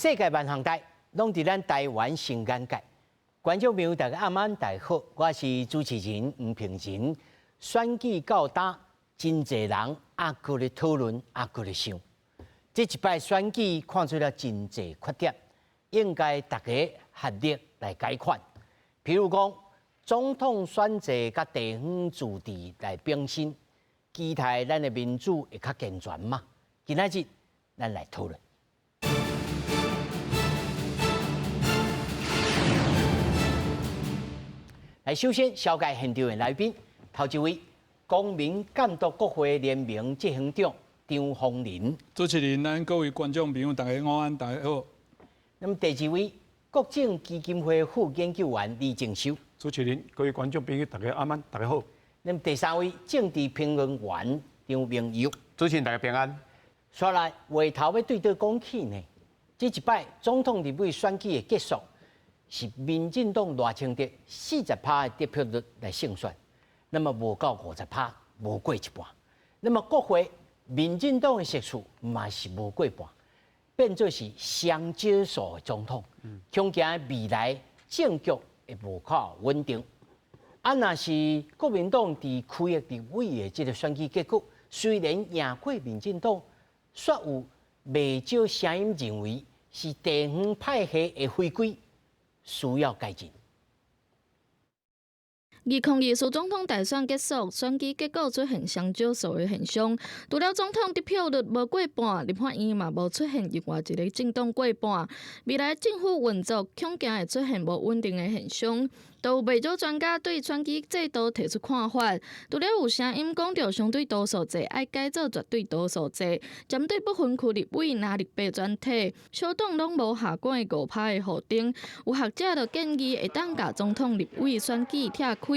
世界万行台，拢伫咱台湾新眼界。观众朋友，大家暗安，大家好，我是主持人吴平仁。选举到呾，真侪人也搁咧讨论，也搁咧想。这一摆选举看出了真侪缺点，应该大家合力来解决。譬如讲，总统选择甲地方自治来并新，期待咱的民主会较健全嘛？今仔日咱来讨论。来，首先小介现场的来宾，头一位，公民监督国会联盟执行长张宏林。主持人，咱各位观众朋友，大家午安，大家好。那么第二位，国政基金会副研究员李正修。主持人，各位观众朋友，大家晚安，大家好。那么第三位，政治评论员张明友。主持人，大家平安。说来，话头要对倒讲起呢？这一摆总统立委选举的结束，是民进党赖清德40%的得票率来胜选，那么无到50%，无过一半。那么国会民进党的席数嘛是无过半，变做是上少数的总统，恐惊未来政局会无靠稳定。啊，若是国民党伫区域立委的这个选举结果，虽然赢过民进党，却有未少声音认为是地方派系的回归，需要改进。 2020苏总统大选结束，选举结果出现上少数的现象。除了总统得票率无过半，立法院嘛无出现另外一个政党过半。未来政府运作恐惊会出现无稳定的现象。都有不少专家对选举制度提出看法。除了有声音讲到相对多数制爱改做绝对多数制，针对不分区立委拿立白专体，小党拢无下关5%的护顶。有学者就建议会当甲总统立委选举拆开。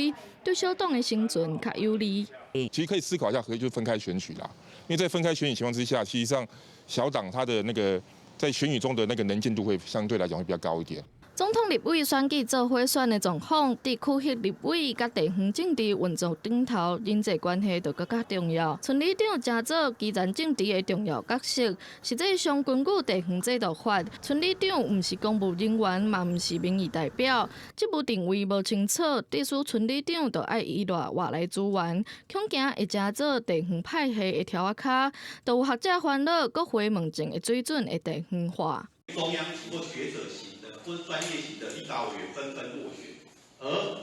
对小党的生存较有利。其实可以思考一下，可以就分开选举啦。因为在分开选举情况之下，实际上小党它的那个在选举中的那个能见度会相对来讲会比较高一点。 总统立委选举做伙选的状况，伫区域立委甲地方政治运作顶头，人际关系就更加重要。村里长正做基层政治的重要角色。实际上，根据地方制度法，村里长毋是公务人员，嘛毋是民意代表，职务定位无清楚，地属村里长就要依赖外来资源，恐惊会成做地方派系的条仔卡。都有学者烦恼，国会问政的水准会地方化。中央经过学者型的或专业型的立法委员纷纷落选，而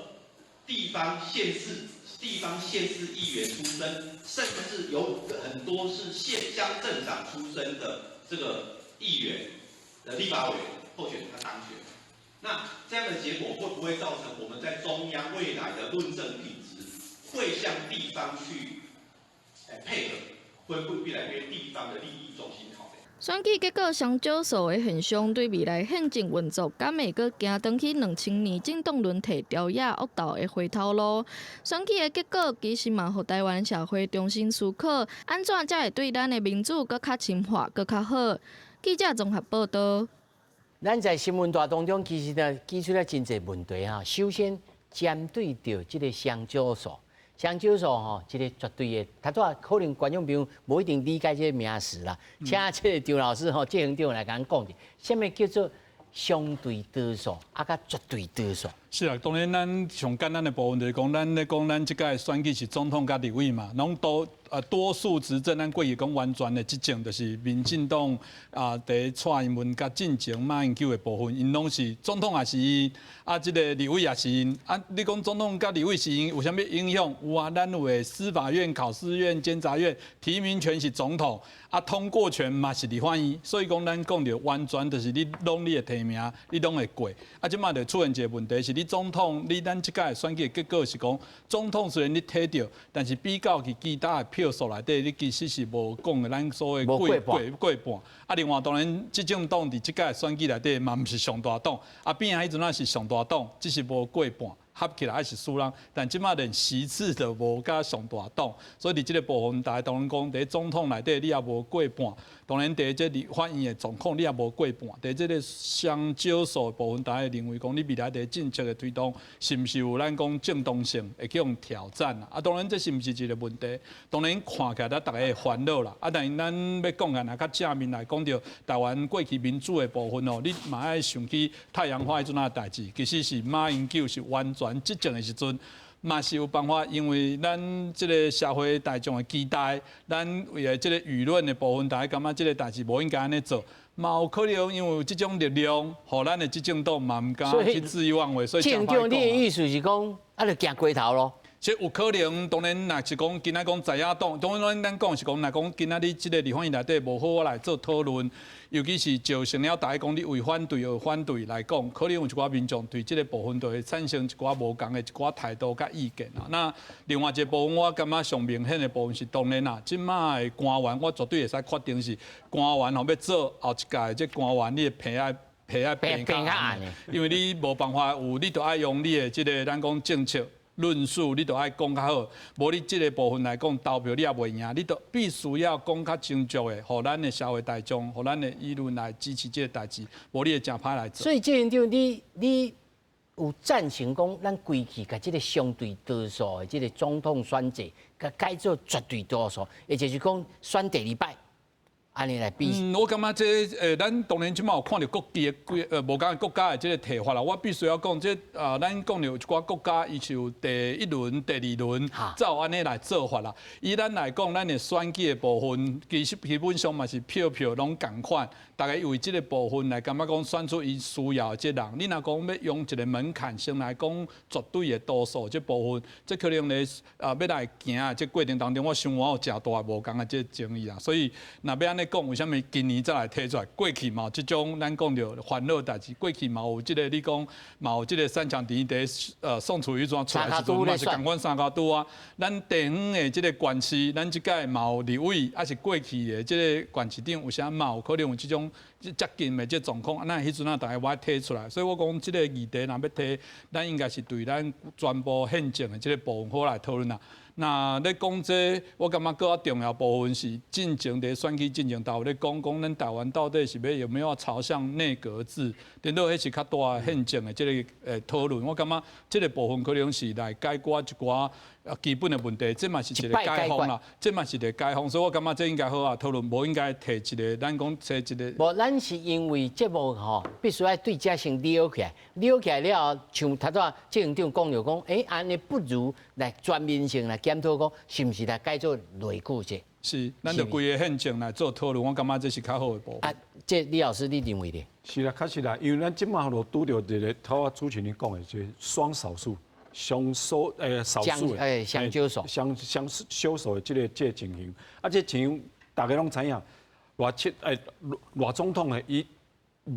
地方县市议员出身，甚至有很多是乡镇长出身的这个议员的立法委员候选人他当选，那这样的结果会不会造成我们在中央未来的论证品质会向地方去配合，会越来越地方的利益中心考量？ 选举结果上少数的现象，对未来宪政运作敢会阁行转去2000年政党轮替调野恶斗的回头路。选举的结果其实嘛，互台湾社会重新思考，安怎才会对咱的民主阁较深化、阁较好。记者综合报道。咱在新闻大当中，其实呢，提出了真侪问题哈。首先，针对着这个上少数。 上少数吼，这个绝对的，他都可能观众朋友无一定理解这个名词啦。请这个张老师吼，执行长来甲咱讲者，什么叫做相对多数，啊，甲绝对多数？是啊，当然咱上简单的部分就是讲，咱咧讲咱即届选举是总统甲立委嘛，拢多数执政，咱过去讲完全的执政，就是民进党伫蔡英文甲进前马英九的部分，因拢是总统也是因，即个立委也是因。你讲总统甲立委是因有啥物影响？有啊，咱有的司法院、考试院、监察院提名权是总统，通过权嘛是立法院。所以讲咱讲着完全就是你拢你的提名，你拢会过。即马就出现一个问题是，你总统，咱即届选举的结果是讲，总统虽然你摕到，但是比较去其他的票数内底，你其实是无讲的咱所谓过半。另外当然，执政党伫即届选举内底嘛毋是上大党，变迄阵是上大党，只是无过半。合起来还是输人，但即马连席次都无甲上大党，所以伫即个部分，大家当然讲，伫总统内底你也无过半，当然伫即立法院的状况你也无过半，伫即个相少数的部分，大家认为讲你未来伫政策的推动，是毋是有咱讲正当性会去用挑战啊？啊，当然这是毋是一个问题？当然看起来大家会烦恼啦。啊，但是咱要讲啊，较正面来讲到台湾过去民主的部分哦，你嘛爱想起太阳花迄阵啊代志，其实是马英九是完全执政的时阵。嘛是有办法，因为咱即个社会大众的期待，咱为了即个舆论的部分，大家感觉即个代志无应该安尼做，嘛有可能因为有即种力量，互咱的执政党嘛毋敢去恣意妄为，所以政党你的意思是讲，啊，就行过头咯。即有可能，当然，若是讲今仔讲在野党，当然咱讲是讲，若讲今仔日即个立法院内底无好来做讨论，尤其是就成了大家讲你为反对而反对来讲，可能有一寡民众对即个部分就会产生一寡无共的一寡态度甲意见啦。那另外一个部分，我感觉上明显的部分是当然啦，即摆的官员，我绝对会使确定是官员吼要做后一届即官员，你的皮爱变较暗，因为你无办法有，你就爱用你的即个咱讲政策。论述你都爱讲较好，无你即个部分来讲投票你也袂赢，你都必须要讲较清楚的，互咱的社会大众，互咱的舆论来支持即个代志，无你会真歹来做。所以这样你有赞成讲，咱规去甲即个相对多数的即个总统选制，甲改做绝对多数，也就是讲选第二摆。安尼来比，我感觉这咱当然即马有看到各地的无讲国家的即个提法啦。我必须要讲，这咱讲到有一寡国家，伊是有第一轮、第二轮，才有安尼来做法啦。以咱来讲，咱的选举的部分，其实基本上嘛是票拢共款，大家为即个部分来感觉讲选出伊需要的即人。你若讲要用一个门槛先来讲绝对的多数即部分，这可能咧要来行啊，这过程当中，我想我有诚大无共的即争议啦。所以若要安尼讲，为什么今年再来提出来？过去嘛，即种咱讲着烦恼代志，过去嘛有即个你讲嘛有即个三强第一宋楚瑜转出来时阵嘛是共款三角度啊。咱地方的即个县市，咱即届嘛有立委，还是过去的即个县市长有啥嘛有可能有即种接近的即状况，那迄阵啊大家我提出来，所以我讲即个议题若要提，咱应该是对咱全部宪政的即个部分好来讨论啦。那咧讲这，我感觉更重要部分是进前伫选举进前，大有咧讲咱台湾到底是要有没有朝向内阁制，等到迄是较大宪政的即个讨论。我感觉即个部分可能是来解决一寡基本的问题，这嘛是一个解放啦，这嘛是一个解放，所以我感觉这应该好啊讨论，无应该提一个咱讲提一个。无，咱是因为节目吼，必须要对这先了起来，了起来了后，像头仔这院长讲着讲，安尼不如来全面性来检讨讲，是毋是来改做内阁制？是，咱就规个宪政来做讨论，我感觉这是较好的部分。啊，这李老师你认为呢？是啦，确实啦，因为咱即马都拄着一个头啊主持人讲的，就是双少数、少数的相少数、相少数的这个情形。啊，这情形大家拢知影，赖总统的伊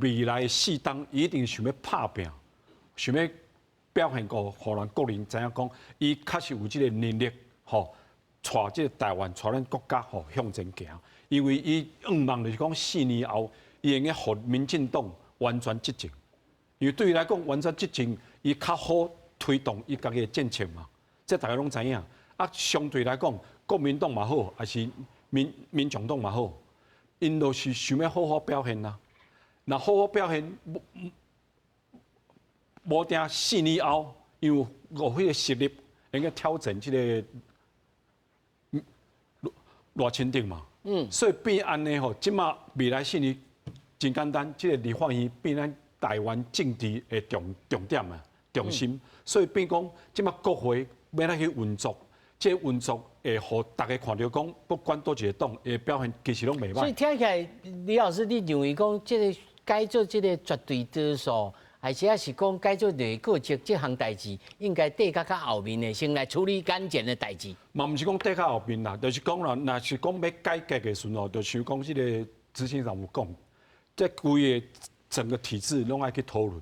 未来4当一定想要拍拼，想要表现个互咱国人知影讲，伊确实有这个能力，吼，带这个台湾、带咱国家吼向前行。因为伊希望就是讲4年后，伊会用互民进党完全执政。因为对伊来讲，完全执政，伊较好推动伊家己的政策嘛。这大家拢知影。啊，相对来讲，国民党嘛好，还是民众党嘛好，因都是想要好好表现啦。那好好表现，无定4年后，因为有迄个实力，能够挑战这个赖清德嘛。所以变安尼吼，即马未来4年真简单，这个立法院变咱台湾政治的重点啊，重心。所以变讲，即马国会要来去运作，这运作会互大家看到讲，不管多一个党，会表现其实拢袂歹。所以听起来，李老师，你认为讲，这个改做这个绝对多数，还是讲改做内阁制这项代志，应该缀较后面的，先来处理眼前的代志。嘛，毋是讲缀较后面啦，就是讲啦，若是讲要改革的时候，就像讲这个执行长有讲，这规个整个体制拢爱去讨论。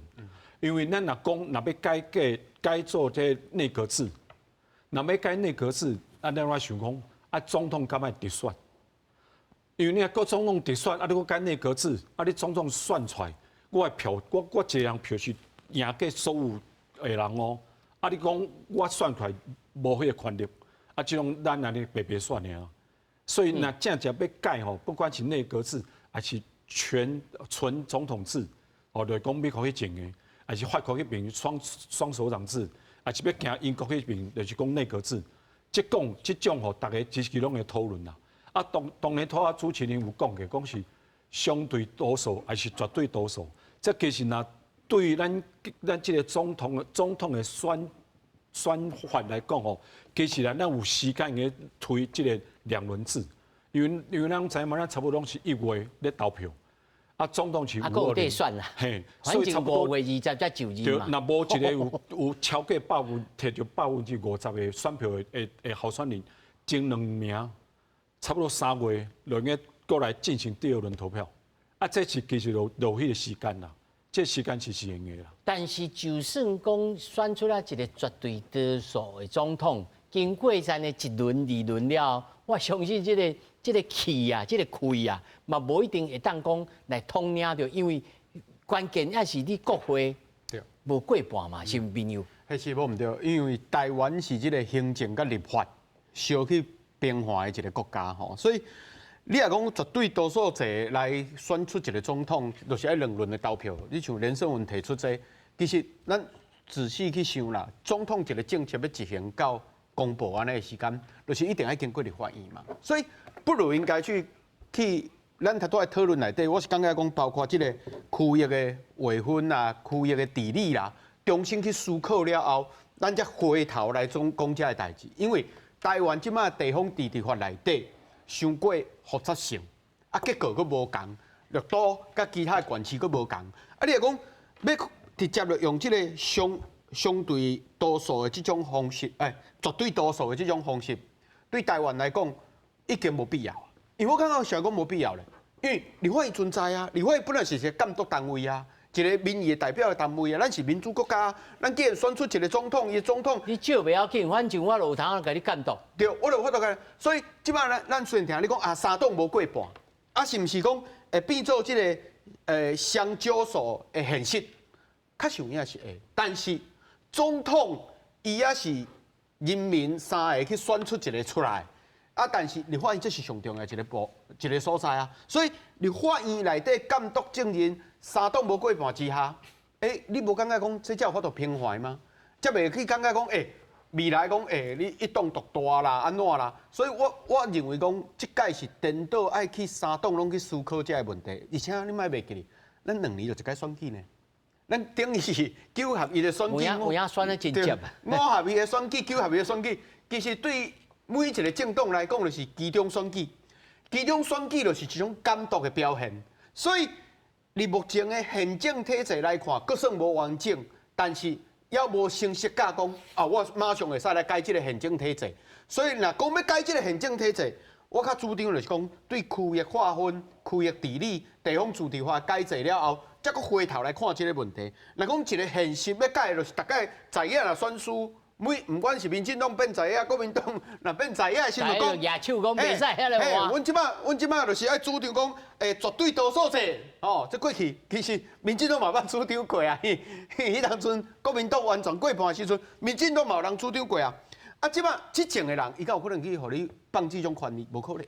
因为咱若讲若要改做这内阁制，若要改内阁制，咱我想讲，总统敢爱直选？因为你若总统直选，你搁改内阁制，你总统选出来，我的票，我一个人票是赢过所有的人哦。啊，你讲我选出来无迄个权力，啊，即种咱安尼白白选的啊。所以那正要改吼，不管是内阁制还是纯总统制，哦，就是讲美国迄种的，还是法国迄边双首长制，还是要行英国迄边，就是讲内阁制。即种吼，大家其实拢会讨论啦。啊，当然，他主持人有讲过，讲是相对多数还是绝对多数。这其实呐，对于咱这个总统的选法来讲吼，其实咱有时间去推这个两轮制，因为咱知嘛，咱差不多拢是1月咧投票，啊，总统是5月选啦，嘿，反正5月20才就任嘛。那无一个有超过摕着50%的选票的候选人，前2名，差不多3月就应该过来进行第2轮投票，啊，这是其实落迄个时间啦，这时间是用的啦。但是就算讲选出来一个绝对多数的总统，经过咱的1轮、2轮了，我相信这个气啊，这个气啊，嘛无一定会当讲来统领着，因为关键也是你国会无过半嘛，是毋朋友？迄是无毋对，因为台湾是即个行政甲立法相去平衡的一个国家吼，所以你若讲绝对多数制来选出一个总统，就是爱2轮的投票。你像连胜文提出这，其实咱仔细去想啦，总统一个政策要执行到公布安尼的时间，就是一定要经过立法院嘛。所以不如应该去咱头拄来讨论内底，我是感觉讲，包括即个区域的划分啦、区域的地理啦，重新去思考了后，咱才回头来讲这个代志。因为台湾即马地方自治法内底伤过复杂性，啊，结果佫无共，绿岛甲其他的县市佫无共。啊，你若讲要直接就用即个相对多数的即种方式，绝对多数的即种方式，对台湾来讲已经无必要。因为我刚刚想讲无必要咧，因为立法院存在啊，立法院本来是一个监督单位啊，一个民意的代表的单位啊，咱是民主国家，咱既然选出一个总统，伊的总统，你少袂要紧，反正我路头甲你监督。对，我就法度个，所以即摆咱虽然听你讲啊，3党无过半，啊是毋是讲会变做即个双少数的现实？确实有影是会，但是总统伊也是人民3个去选出一个出来。啊，但是立法院这是上重要一个所在啊，所以立法院内底监督证人3党无过半之下，你无感觉讲这才有法度平衡吗？才袂去感觉讲未来讲你一党独大啦，安怎啦？所以我认为讲，即届是颠倒爱去3党拢去思考这个问题，而且你莫袂记哩，咱2年就一届选举呢，咱等于是9合1的选举，有影选得真接啊！5合1的选举，9合1的选举，其实对每一个政党来讲，就是其中选举，其中选举就是一种监督的表现。所以，你目前的宪政体制来看，阁算无完整，但是也无清晰甲讲啊，我马上会使来改这个宪政体制。所以，若讲要改这个宪政体制，我较主张就是讲对区域划分、区域治理、地方自治法改制了后，再搁回头来看这个问题。若讲一个现实要改，就是大概在野若选输。不管是民进党变在野，国民党若变在野的时候讲，野手讲袂使遐个话。阮即摆就是爱主张讲，绝对多数制。哦，这过去其实民进党嘛捌主张过啊。迄当阵国民党完全过半的时阵，民进党嘛有人主张过啊。啊，即摆执政的人，伊敢有可能去互你放这种权利？无可能。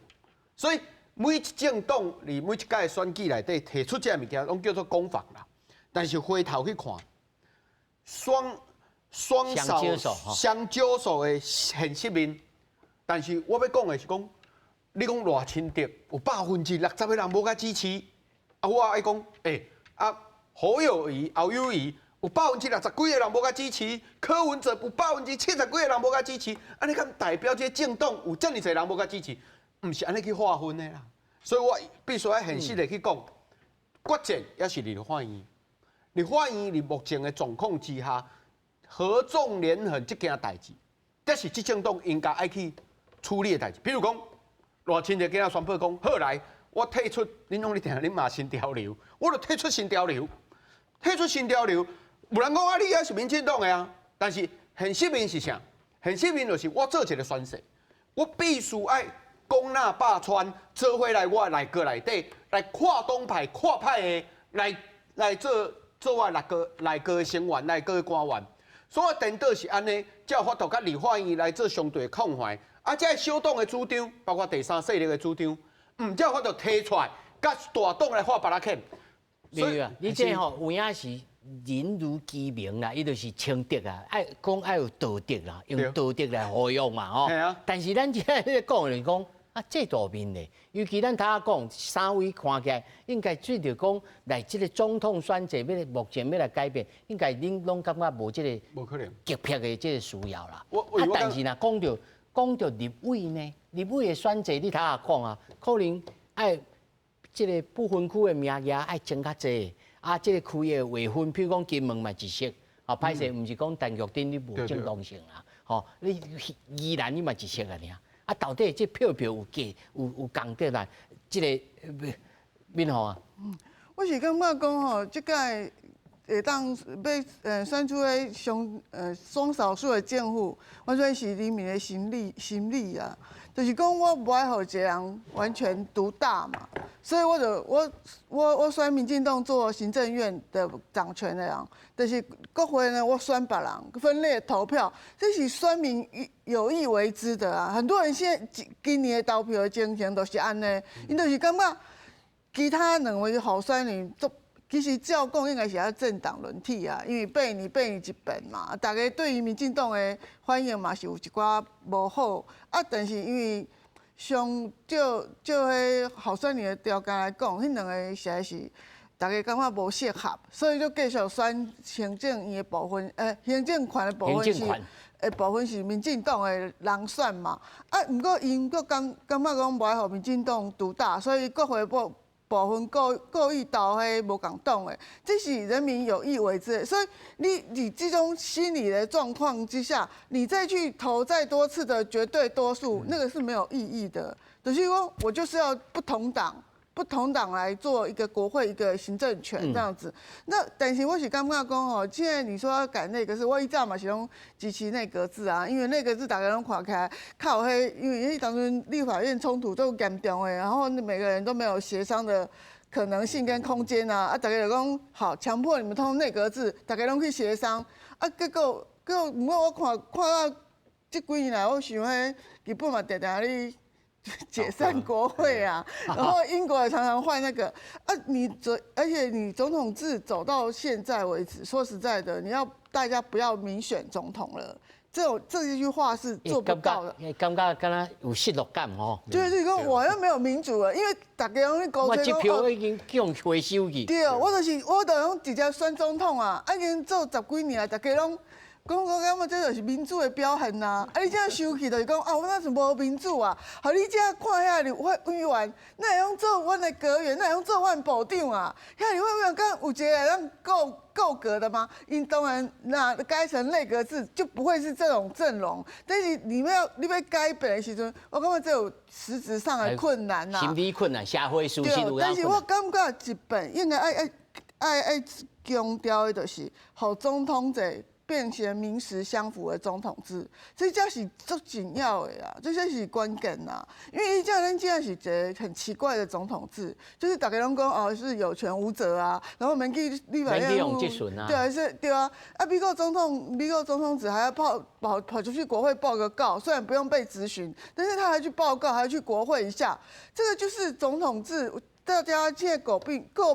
所以每一政党伫每一届选举内底提出这物件，拢叫做攻防啦。但是回头去看，双少数的现实面，但是我要讲的是讲，你讲赖清德有60%的人无甲支持，啊，我爱讲，侯友宜、侯友宜有60几个人无甲支持，柯文哲有70几个人无甲支持，安尼敢代表这政党有这么侪人无甲支持，毋是安尼去划分的啦。所以我必须要现实的去讲，决战也是立法院，立法院伫目前的状况之下。合纵连横这件代志，这是执政党应该爱去处理的代志。比如讲，赖清德今仔宣布讲，好来，我退出，恁拢咧定恁骂新潮流，我就退出新潮流。退出新潮流，有人讲啊，你也是民进党的啊，但是现实面是啥？现实面就是我做一个宣誓，我必须爱公纳霸川，做回来我内阁内底来跨党派、跨派的来做我内阁的成员、内阁的官员。所以颠倒是安尼，才有法度甲立法院来做相对的控怀。啊，这小党的主张，包括第三势力的主张，才有法度提出来，甲大党来画巴拉克。所以啊，你这吼有影是人如其名啦，伊就是清德啊，爱讲爱有道德啦，用道德来活用嘛吼。系啊。但是咱现在讲就是讲啊，制度面的，尤其咱头讲三位看起来，应该最着讲来这个总统选择要目前要来改变，应该恁拢感觉无这个无可能急迫的这个需要啦。我但是呐，讲到立委呢，立委的选择，你头下讲啊，可能爱这个不分区的名额爱增较济。啊，这个区的划分，譬如讲金门嘛一色，啊，歹势毋是讲陈玉珍你无正当性啦，吼，你宜兰你嘛一色啊，尔，啊，到底这票有计有共得来，这个民航啊？我是感觉讲吼，即届会当要选出个双少数的政府，完全是人民的心理啊。就是讲我不爱互一个人完全独大嘛，所以我选民进党做行政院的掌权的人，就是国会呢我选别人分裂投票，这是选民有意为之的啊。很多人现在今年的投票的情形都是安尼，因就是感觉其他两位候选人都。其实照讲应该是要政党轮替啊，因为八年一变嘛，大家对于民进党的反应嘛是有一寡无好啊，但是因为上就迄候选人的条件来讲，迄两个实在是大家感觉无适合，所以就继续选行政院的部分，行政权的部分是民进党的人选嘛，啊，毋过因佫感觉讲无爱互民进党独大，所以国会部分故意投迄无共党的，这是人民有意为之的。所以你这种心理的状况之下，你再去投再多次的绝对多数，那个是没有意义的。就是说我就是要不同党来做一个国会一个行政权这样子。那但是我是感觉讲吼，现在你说要改内阁制，我一早嘛是拢支持内阁制啊，因为内阁制大家拢看起来靠迄，因为当初立法院冲突都严重的，然后每个人都没有协商的可能性跟空间啊，大家就讲好强迫你们通内阁制，大家拢去协商啊，结果，不过我看到这几年来，我想迄日本嘛常常咧。解散国会啊，然后英国也常常换那个啊，而且你总统制走到现在为止，说实在的，你要大家不要民选总统了，这一句话是做不到的。感觉敢若有失落感哦。就是讲我又没有民主了，因为大家拢去勾我这票已经叫人回收去。对，我就用直接选总统啊，已经做10几年了，大家拢。讲感觉这就是民主的表现呐！啊，你这样生气就是讲啊，我那是无民主啊！好，你这样看遐立委员，那会用做阮的阁员，那会用做阮部长啊？遐立委员敢有一个让够格的吗？因当然那改成内阁制就不会是这种阵容。但是你要改变的时阵，我感觉这有实质上的困难呐。心理困难，社会舒适有但是我感觉一本应该爱强调的就是，互总统制。变成名实相符的总统制，这才是最重要的啊！这才是关键呐。因为咱这样是一个很奇怪的总统制，就是大家拢讲哦是有权无责啊，然后民去立法院对，是，对啊。啊，美国总统制还要跑出去国会报个告，虽然不用被质询，但是他还去报告，还要去国会一下，这个就是总统制。大家现在诟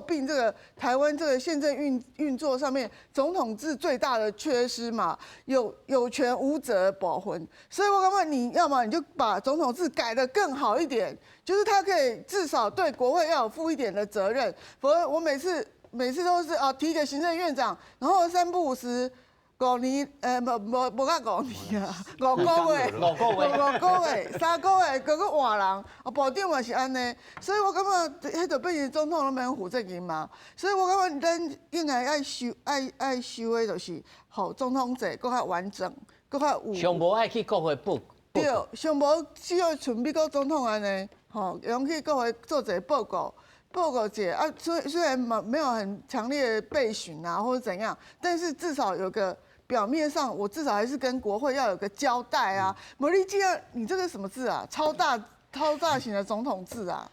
病这个台湾这个宪政运作上面总统制最大的缺失嘛，有权无责的部分，所以我感觉你要么你就把总统制改得更好一点，就是他可以至少对国会要有负一点的责任，否则我每次都是提给行政院长，然后3不5时。5年，无甲5年啊，5个月，3个月，各个换人，部长嘛是安尼，所以我感觉迄就变成总统拢免负责任嘛，所以我感觉咱应该爱修的，就是互总统制搁较完整，搁较有。上无爱去国会报。对，上无只要像美国总统安尼，用去国会做一个报告一下啊，虽然没有很强烈的备询啊或者怎样，但是至少有个。表面上，我至少还是跟国会要有个交代啊。你这个什么字啊？超大超炸型的总统制啊。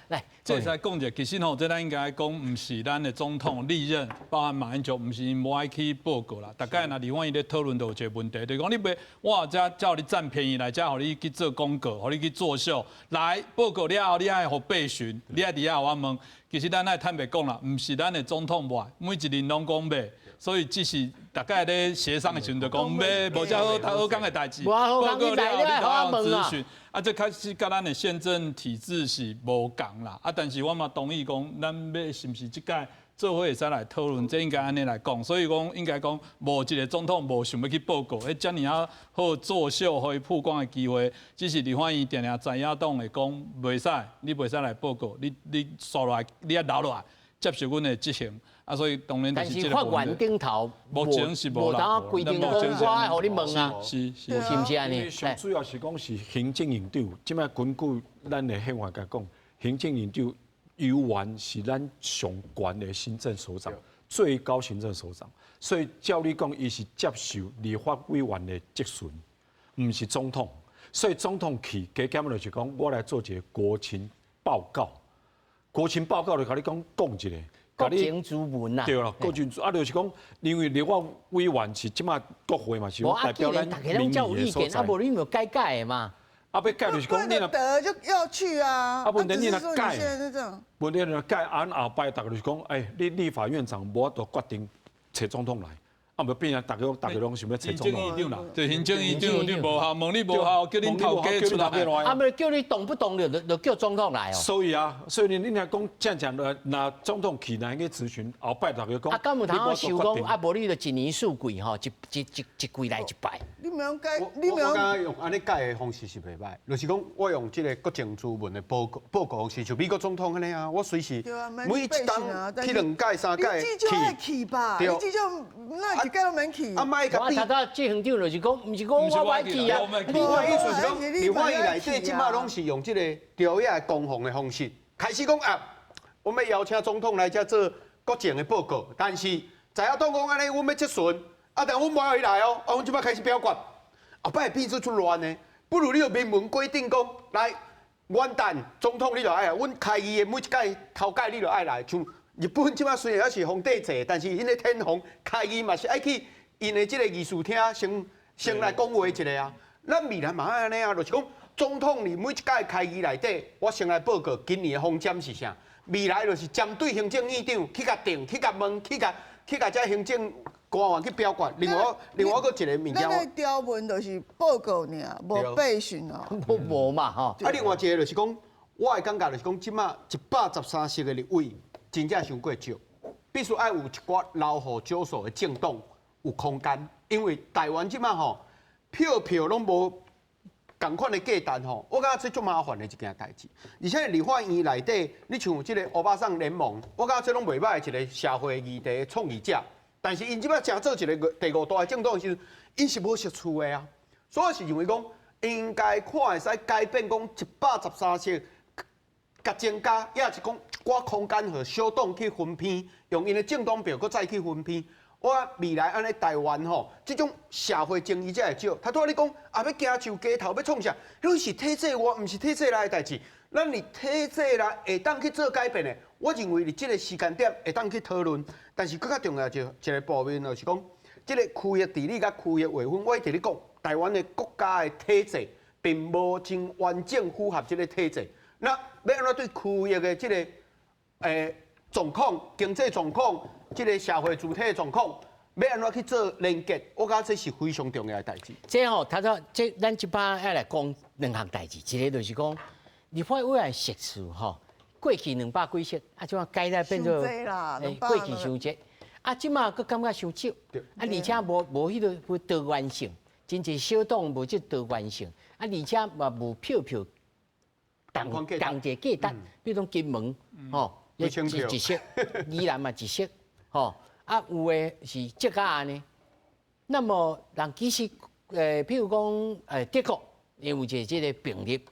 来，这才讲者，其实吼，这咱应该讲，唔是咱的总统历任，包含马英九，唔是无爱去报告啦。大概那立法院咧讨论到有一个问题，就是讲你袂，我这叫你占便宜来，这互你去做广告，互你去作秀，来报告了后，你爱互备询，你爱伫遐我问，其实咱爱坦白讲啦，唔是咱的总统买，每一人拢讲买。所以只是大概咧协商的时阵就讲买无遮好讲的代志，报告了后你才有咨询。啊，这开始甲咱的宪政体制是无共啦。啊，但是我嘛同意讲，咱要是不是即届做伙会使来讨论，这应该安尼来讲。所以讲应该讲，无一个总统无想要去报告，遮尔啊好作秀、可以曝光的机会，只是立法院定定在野党会讲袂使，你袂使来报告，你刷落来，你要留落来，接受阮的执行。啊，所以当然就是这个但是法院顶头目前是无当规定讲我爱互你问啊，是是不是安尼？上主要是讲是行政院长，即摆根据咱的宪法甲讲，行政院长犹原是咱上悬的行政首长，最高行政首长。所以照理讲，伊是接受立法委员的质询，唔是总统。所以总统去加减就是讲，我来做一个国情报告。国情报告就甲你讲一下。国情咨文呐，对啦，国情啊，就是讲，因为立法委员是即马国会嘛，是代表咱民意的所在。啊，无你有改的嘛？啊，要改就是讲，你得就要去啊。啊，问题你若改，问题你若改，按后摆大家就是讲，哎，你立法院长无法度决定找总统来。啊，无变啊！大家拢想要找总统。行政院长啦，对行政院长你无效，问你无效，叫恁头家出来。啊，无叫你动不动就叫总统来哦。所以啊，所以你若讲这样那总统去来去咨询，后摆大家讲。啊，敢有通想讲啊？无你就一年四季吼，一季来一摆。你唔用改，你唔用。我用安尼改的方式是袂歹，就是讲我用这个国情咨文的报告方式，就美国总统安尼啊，我随时每一档去2届3届去吧，你这就那一届都免去。啊，卖我头头执行长就是讲，唔是讲我爱去啊。我意思是讲，立法院内底即马拢是用这个朝野公放的方式，开始讲啊，我们邀请总统来遮做国情的报告，但是在野党讲安尼，阮要质询，啊，但阮无要伊来哦，啊，阮即马开始表决，后摆变出乱呢，不如你就明文规定讲，来元旦总统你就爱来，阮开议的每一届头届你就爱来，像日本即马虽然也是皇帝制，但是因的天皇开议嘛是爱去因的即个议事厅先来讲话一下啊。咱未来嘛安尼啊，就是讲总统你每一届开议内底，我先来报告今年的方针是啥。未来就是针对行政院长去甲定、去甲问、去甲这行政官员去表决。另外佫一个物件，咱的条文就是报告尔，无备询哦。无嘛吼。啊，另外一个就是讲，我的感觉就是讲，即马113席的立委真正伤过少，必须爱有一寡老虎少数的政党有空间，因为台湾即马吼票拢无同款的价单吼，我感觉这足麻烦的一件代志。而且立法院内底，你像即个欧巴桑联盟，我感觉这拢袂歹的一个社会议题创议者。但是因即摆正做一个第5大的政党的时候，因是无识趣的啊。所以我是认为讲，应该看会使改变讲113席，甲增加，也是讲一寡空间和小党去分偏，用因的政党票，搁再去分偏。我未来安尼台湾吼，这种社会争议才会少。他拄仔你讲啊，要行树街头要创啥？你是体制外，毋是体制内的代志。咱你体制内会当去做改变的，我认为你这个时间点会当去讨论。但是更较重要就一个部分就是讲，这个区域治理甲区域划分，我一直咧讲，台湾的国家的体制并无真完整符合这个体制。那要安怎对区域的这个状况、经济状况？这个社会主体的状况，要安怎去做连接？我觉得这是非常重要的代志。这吼，这咱即摆要来讲2项代志，一个就是讲，立法委员席次吼，过去200几席，啊，即摆改来变做过去伤济，啊，即摆佫感觉伤少，啊，而且无迄个多元性，真侪小党无即多元性，啊，而且嘛无票同一价单，比如讲金门吼，一席，宜兰嘛一席。吼啊，有诶是这个安尼，那么人其实譬如讲的确，因为即个病例，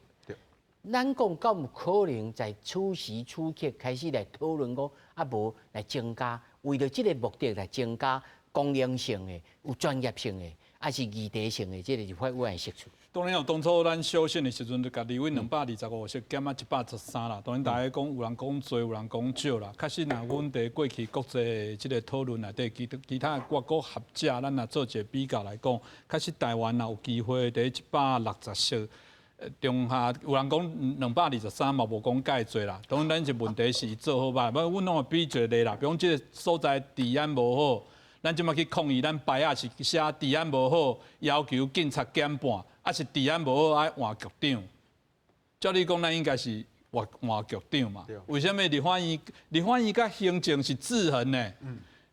咱讲敢有可能在此时此刻开始来讨论讲啊，无来增加，为了即个目的来增加公营性的、有专业性的，还是议题性的这个立法委员释出？当然，当初咱小选的时阵，就甲立委225席减啊113啦。当然，大家讲有人讲多，有人讲少啦。确实，若阮伫过去国际的即个讨论内底，其他的各国合作，咱若做一个比较来讲，确实台湾也有机会伫160席。中下有人讲223嘛，无讲介济啦。当然，咱一问题是伊做好歹，不过阮拢会比一个例啦。比如即个所在治安无好，咱即马去抗议，咱牌啊是写治安无好，要求警察减半。啊是治安无好爱换局长，照你讲，咱应该是换局长嘛？为什么立法院甲行政是制衡呢？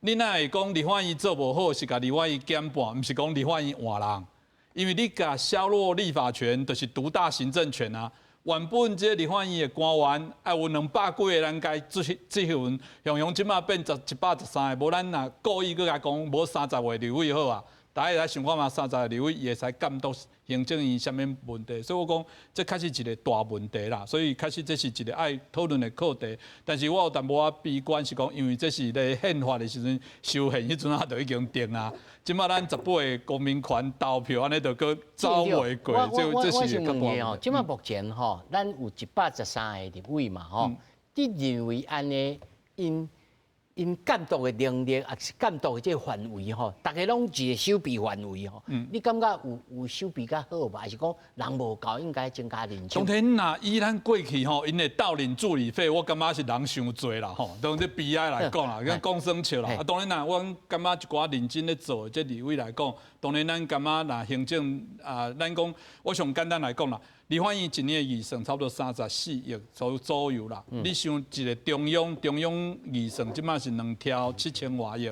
你哪会讲立法院做无好是甲立法院减半，毋是讲立法院换人？因为你甲削弱立法权，就是独大行政权啊。原本这立法院的官员爱有200几个人该执行，雄即马变113个，无咱若故意搁甲讲无30个立委好啊。大家来想看嘛，30个立委伊会使监督行政院啥物问题，所以我讲这确实一个大问题啦。所以确实这是一个爱讨论的课题。但是我有淡薄仔悲观，是讲因为这是咧宪法的时阵修宪，迄阵啊就已经定啊。即马咱18个公民权投票，安尼就搁走袂过，这是较大哦。即马目前吼，咱有113个立委嘛吼，你认为安尼因监督的能力，也是监督的这个范围吼，大家拢一个守备范围吼。你感觉有守备较好吧？还是讲人无够，应该增加人手？当然啦，以咱过去吼，因的导领助理费，我感觉是人伤多啦吼。当然，悲哀来讲啦，跟讲生笑啦。啊，当然啦，我感觉一寡认真咧做的这立委来讲，当然咱感觉若行政啊，咱讲我上简单来讲啦。立法院一年的预算差不多34亿左右啦。你想一个中央预算，即马是2条7000多亿，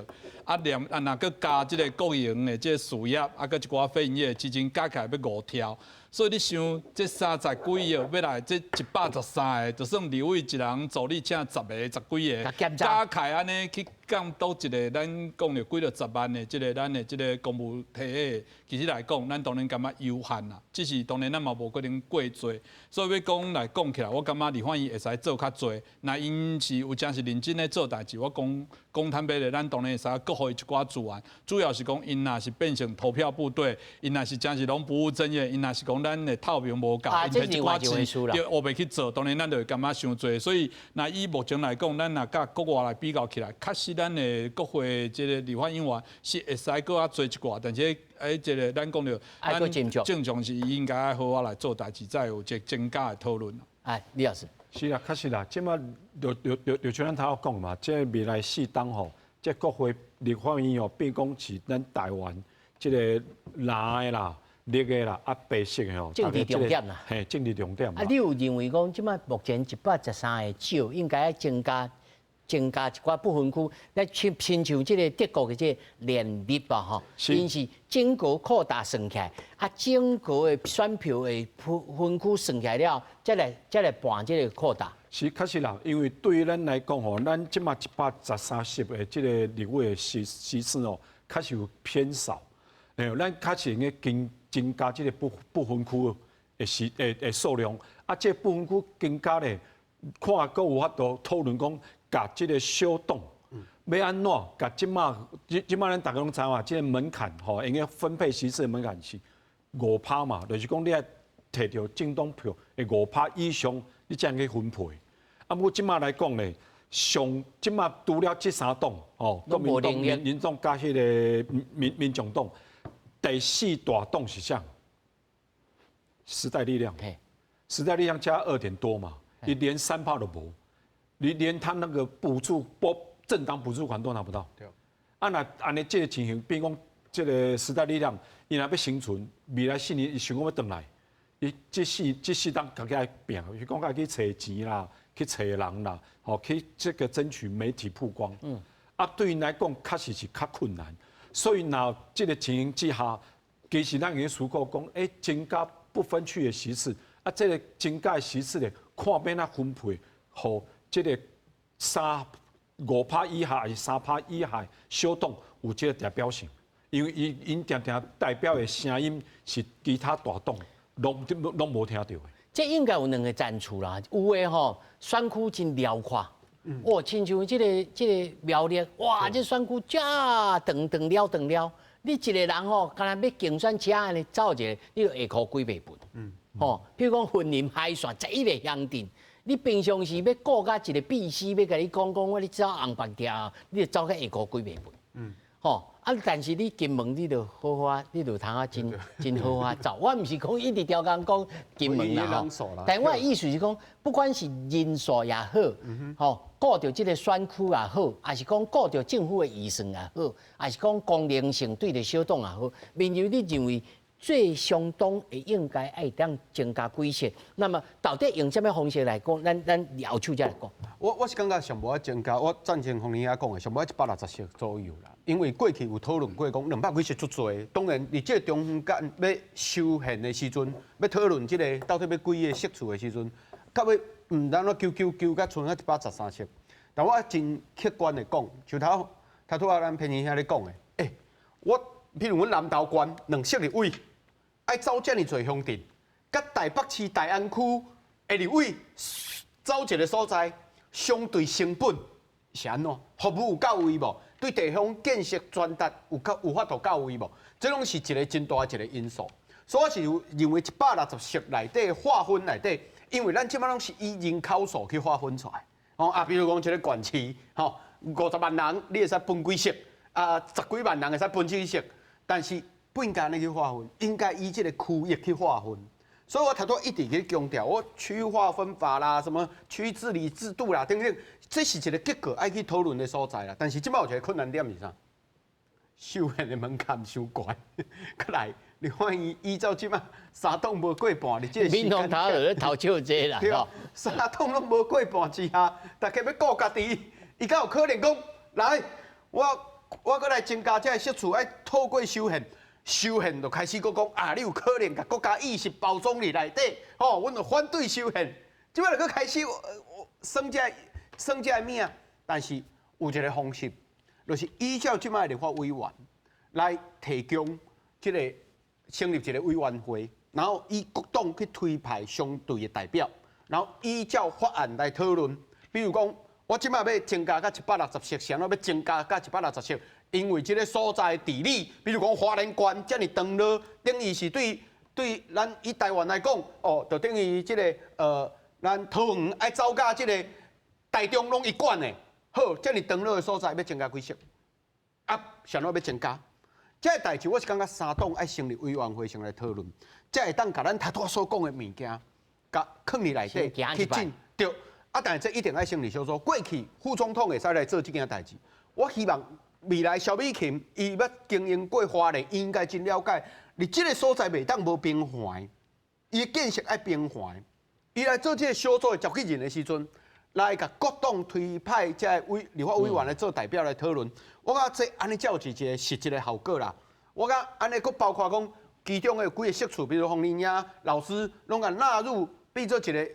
若搁加即个国营的即个事业，搁一寡非营业基金加起来要5条，所以你想这30几亿要来这113个，就算立委一人助理请10个、10几个，加起来安尼去降到一个咱讲着几落10万的即个咱的即个公务体系，其实来讲，咱当然感觉有限啦。只是当然咱嘛无可能过多，所以要讲来讲起来，我感觉立法院会使做较多。那因是有真是认真咧做代志，我讲坦白咧，咱当然会使各互伊一寡资源。主要是讲因若是变成投票部队，因若是真是拢不务正业，因若是讲咱的透明无够，因摕一寡钱就黑白去做，当然咱就会感觉伤多。所以那以目前来讲，咱若甲国外来比较起来，确实咱的国会即个立法院员是会使搁较做一寡，但是即个咱讲着，正常是应该好好来做代志，才有一增加的讨论。李老师，是啦，确实啦，即马就像咱头讲嘛，即未来4党吼，即国会立法院哦，变讲是咱台湾即个蓝的啦、绿的啦、白色的吼，政治重点啦，嘿，政治重点。你有认为讲即马目前113个少，应该增加一寡不分区，来亲像即个德国的即个联立吧吼，因是整个扩大算起来，整个的选票的分区算起来了，再来办即个扩大。是确实啦，因为对于咱来讲吼，咱即马113席的即个立委的席次哦，确实有偏少。咱确实应该增加即个不分区的数量，这不分区增加咧，看阁有法度讨论讲。甲即个小党要安怎？甲即马咱大家拢知嘛，即个门槛吼，应该分配席次的门槛是5%嘛，就是讲你要摕到政党票的5%以上，你才能去分配。不过即马来讲咧，即马除了这3党哦，国民党、民众加迄个民众党，第4大党是啥？时代力量。时代力量加2点多嘛，你连3%都无。你连他那个政党补助款都拿不到。对。那安尼这个情形，比如讲这个时代力量，伊若要生存，未来4年伊想讲要转来，伊这四党大家拼，是讲家去找钱啦，去找人啦，去这个争取媒体曝光。对因来讲，确实是较困难。所以若这个情形之下，其实咱已经思考讲，增加不分区的席次，这个增加的席次咧，看要哪分配，好。这个5%以下还是3%以下的小党有这个代表性，因为因常常代表的声音是其他大党拢无听到的。这应该有2个战术啦，有的吼选区真辽阔，亲像这个苗栗，哇，这选区遮长了。你一个人吼，敢若要竞选车安尼走一个，你就下箍几百分。吼，譬如讲云林海线11个乡镇，你平常时要顾甲一个秘书要甲你讲，我你走红白条，你就走个下箍几百分。吼，啊，但是你金门你就好好，你就通啊真好啊走。我毋是讲一直条讲金门啦吼，但我的意思是讲，不管是人数也好，吼，顾着即个选区也好，还是讲顾着政府的预算也好，还是讲公平性对着小党也好，民友你认为最相当会应该爱当增加几些？那么到底用什么方式来讲？咱后手再来讲。我是感觉上无要增加，我赞成洪林遐讲的，上无160席左右啦。因为过去有讨论过讲200几席足多，当然伫这中间要修宪的时阵，要讨论这个到底要几个席次的时阵，到尾唔单我揪甲剩啊113席。但我真客观的讲，就拄仔咱偏乡遐咧讲的，我譬如阮南投县2席立委，爱走遮尔侪乡镇，甲台北市大安区的立委走一个所在，相对成本是安怎？服务有到位无？对地方建设传达有法度到位无？这拢是一个真大一个因素。所以我是认为160席内底划分内底，因为咱即摆拢是以人口数去划分出来。比如讲一个县市，50万人，你会使分几席？10几万人会使分几席？但是不应该安尼去划分，应该以这个区域去划分。所以我头拄一直去强调，我区域划分法啦，什么区域治理制度啦，等等，这是一个结果爱去讨论的所在啦。但是即摆有一个困难点是啥？修宪的门槛伤高，再来，你看依照即摆3党无过半，你这个时间，民众头咧头笑这啦，对啊，3党拢无过半之下，大家要顾家己，伊敢有可能讲来，我搁来增加这个席次，爱透过修宪。修宪就开始讲你有可能甲国家意识包装伫内底，阮就反对修宪。即摆就搁开始算这个名，但是有一个方式，就是依照即摆的立法委员来提供即个成立一个委员会，然后以各党去推派相对的代表，然后依照法案来讨论。比如讲，我即摆要增加到160席，谁要增加到160席？因为这个所在地理，比如讲花莲县这么长了，等于是对咱以台湾来讲，就等于这个咱桃园爱走到这个台中拢一贯的，好，这么长了的所在要增加几席？谁要增加？这个代志我是感觉3党爱成立委员会上来讨论，才会当甲咱头拄所讲的物件，甲放入内底去进。对，但是这一定爱成立小组。过去副总统会使来做这件代志，我希望。未来萧美琴伊要经营过花莲，伊应该真了解，你这个所在袂当无平缓，伊建设爱平缓。伊来做这个小组的召集人的时阵，来甲各党推派这立法委员来做代表来讨论。我讲这安尼才有一个实际的效果啦。我讲安尼，佫包括讲其中的有几个席次，比如洪林雅老师拢甲纳入变做一个